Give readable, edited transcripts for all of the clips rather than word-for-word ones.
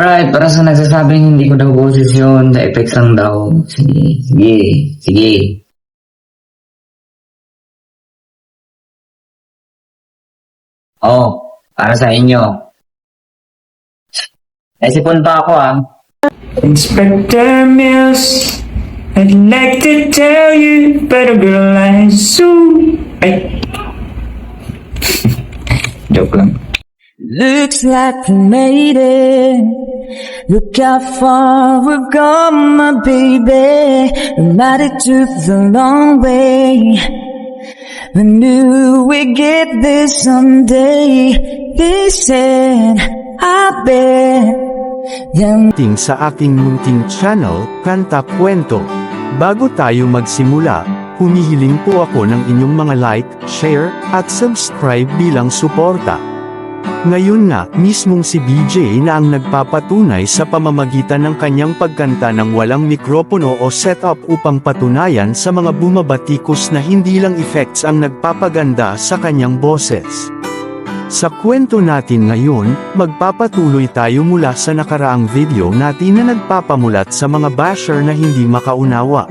Alright, para sa nagsasabing hindi ko daw boses yun, the effects lang daw. Sige. Oh, para sa inyo. Naisipon pa ako Inspector Mills, I'd like to tell you, but a girl like Sue. Ay. Joke lang. Looks like we made it. Look how far we've come, my baby. We might have took the long way. We knew we'd get there someday. They said, I bet. Ting sa aking munting channel, Kanta Kwento. Bago tayo magsimula, humihiling po ako ng inyong mga like, share, at subscribe bilang suporta. Ngayon nga, mismong si BJ na ang nagpapatunay sa pamamagitan ng kanyang pagkanta ng walang mikropono o setup upang patunayan sa mga bumabatikos na hindi lang effects ang nagpapaganda sa kanyang boses. Sa kwento natin ngayon, magpapatuloy tayo mula sa nakaraang video natin na nagpapamulat sa mga basher na hindi makaunawa.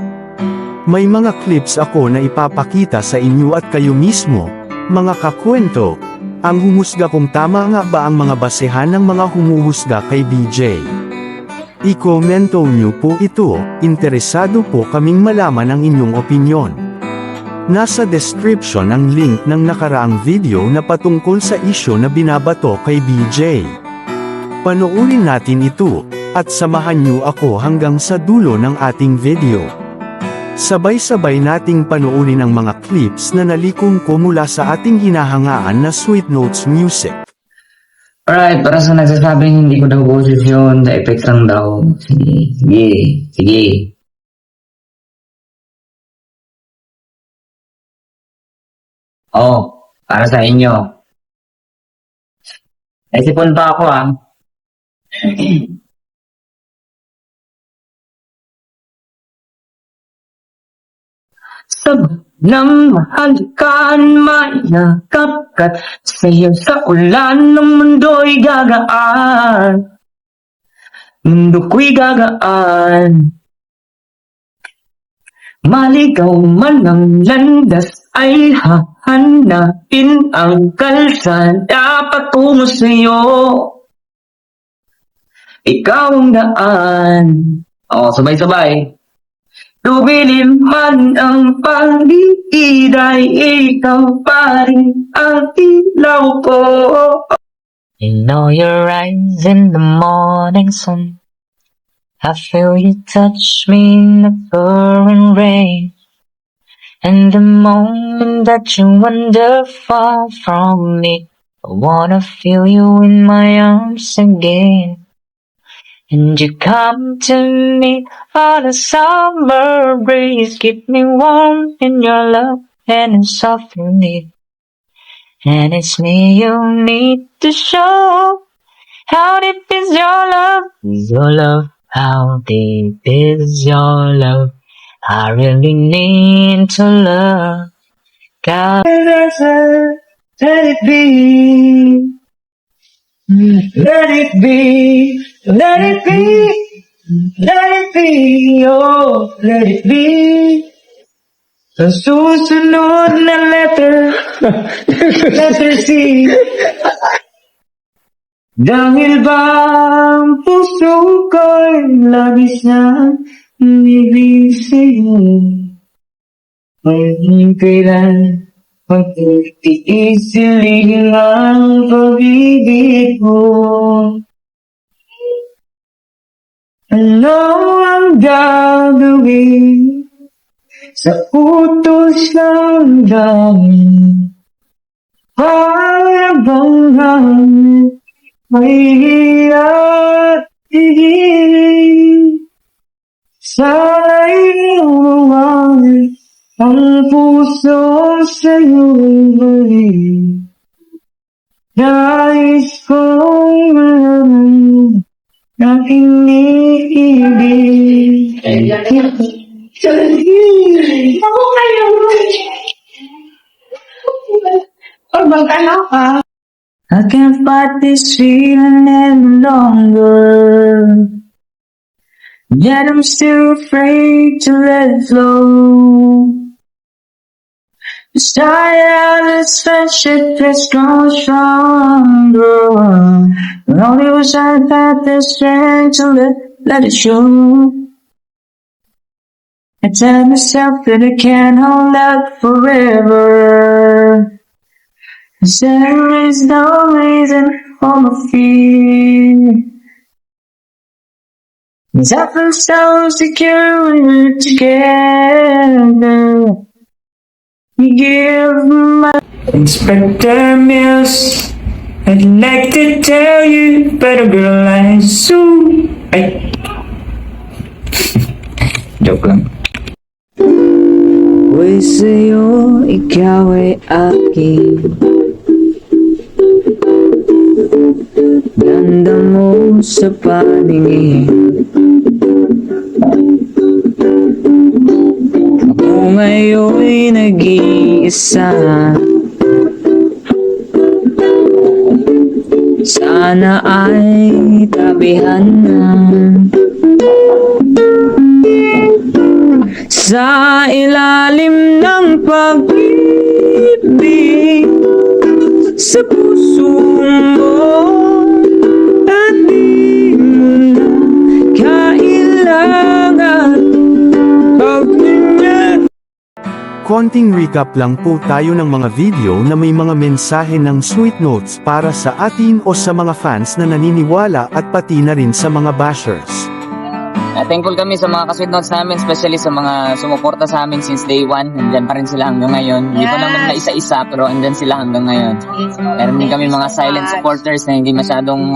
May mga clips ako na ipapakita sa inyo at kayo mismo, mga kakwento, ang humusga kung tama nga ba ang mga basehan ng mga humuhusga kay BJ. I-komento nyo po ito, interesado po kaming malaman ang inyong opinyon. Nasa description ang link ng nakaraang video na patungkol sa isyo na binabato kay BJ. Panoorin natin ito, at samahan nyo ako hanggang sa dulo ng ating video. Sabay-sabay nating panoorin ang mga clips na nalikong ko mula sa ating hinahangaan na Sweet Notes Music. Alright, para sa nagsasabing hindi ko daw boses yun, the effects lang daw. Sige. Oh, para sa inyo. Naisipon pa ako Sabag ng mahalikan, mayakap ka't sa'yo sa ulan ng mundo'y gagaan. Mundo ko'y gagaan. Maligaw man ang landas ay hahanapin ang kalsada patungo sa'yo. Ikaw ang daan. Sabay-sabay. Lumilim man ang paligid ay ikaw pa rin ang ilaw ko. I know your eyes in the morning sun. I feel you touch me in the pouring rain. And the moment that you wander far from me, I wanna feel you in my arms again. And you come to me on a summer breeze, keep me warm in your love and in softly. And it's me you need to show. How deep is your love? Is your love? How deep is your love? I really need to love. God, Let it be. Let it be. Let it be. Let it be. Oh, let it be. Sa susunod na letter, letter C. Dahil ba ang puso ko'y labis na umibig sa'yo, ay kailan magtitiisilin ang pag-ibig mo. Ano ang gagawin sa utos ng dami? Para bang may hihiratigin? Sana'y lumawan ang puso sa'yo balik. Nais kong malaman ang iniibig. Ako kayo. Pag magkano ka? I can't fight this feeling any longer. Yet I'm still afraid to let it flow. Just tired of this friendship that's growing stronger. But only wish I had the strength to let it show. I tell myself that I can't hold out forever. 'Cause there is no reason for my fear. 'Cause I feel so secure when we're together. You give my Inspector Mills, I'd like to tell you, but a girl like Sue. Ay. Joke lang. Uy sa'yo, ikaw ay aking ganda mo sa paningin. Ako ngayon'y nag-iisa. Sana ay tabihan na sa ilalim ng pag-ibig sa puso mo at di mo na kailangan paghinga. Konting recap lang po tayo ng mga video na may mga mensahe ng sweet notes para sa atin o sa mga fans na naniniwala at pati na rin sa mga bashers. Thankful kami sa mga ka-sweet notes namin, especially sa mga sumuporta sa amin since day one. Nandyan pa rin sila hanggang ngayon. Hindi ko naman na isa-isa, pero andyan sila hanggang ngayon. Meron din kami mga silent supporters na hindi masyadong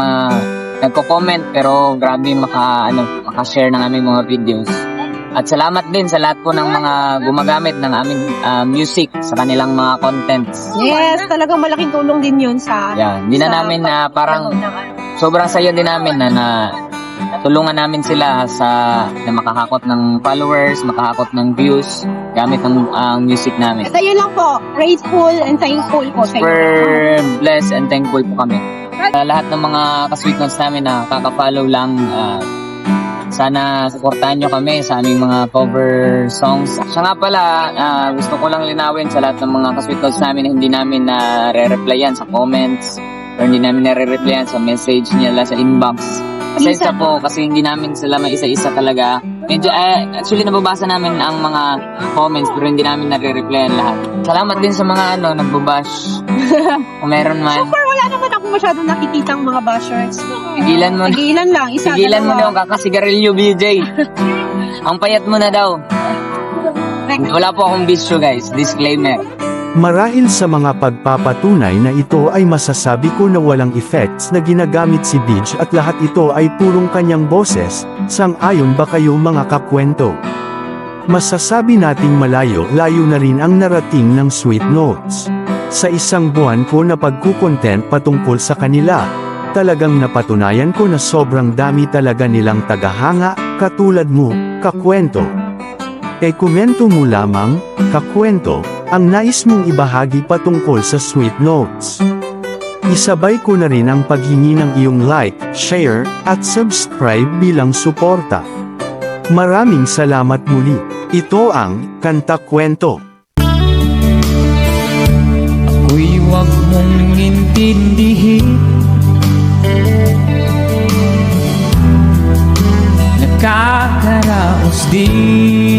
nagko-comment, pero grabe maka-share ng aming mga videos. At salamat din sa lahat po ng mga gumagamit ng aming music sa kanilang mga contents. Yes, talagang malaking tulong din yun sa... Yeah, hindi na namin parang sobrang saya din namin na tulungan namin sila na makahakot ng followers, makahakot ng views gamit ang music namin. At ayun lang po, grateful and thankful po sa Super inyo. blessed and thankful po kami. Lahat ng mga ka-sweet notes namin na kaka-follow lang, sana supportahan nyo kami sa aming mga cover songs. Siya nga pala, gusto ko lang linawin sa lahat ng mga ka-sweet notes namin na hindi namin na-re-replyan sa comments or hindi namin na-re-replyan sa message nila sa inbox. Pasensya po kasi hindi namin sila may isa-isa talaga. Medyo, actually nababasa namin ang mga comments pero hindi namin nare-replyan lahat. Salamat din sa mga nagbabash. Kung meron man. So far, wala naman ako masyadong nakikitang mga bashers. Tigilan mo na. Tigilan lang, isa. Tigilan mo na yung kakasigarilyo, BJ. Ang payat mo na daw. Wala po akong bisyo, guys. Disclaimer. Marahil sa mga pagpapatunay na ito ay masasabi ko na walang effects na ginagamit si Bidge at lahat ito ay purong kanyang boses, sang-ayon ba kayo mga kakwento? Masasabi nating malayo-layo na rin ang narating ng sweet notes. Sa isang buwan ko na pagkukontent patungkol sa kanila, talagang napatunayan ko na sobrang dami talaga nilang tagahanga, katulad mo, kakwento. Komento mo lamang, kakwento, ang nais mong ibahagi patungkol sa sweet notes. Isabay ko na rin ang paghingi ng iyong like, share, at subscribe bilang suporta. Maraming salamat muli. Ito ang Kanta Kwento. Ako'y huwag mong intindihin. Nakakaraos din.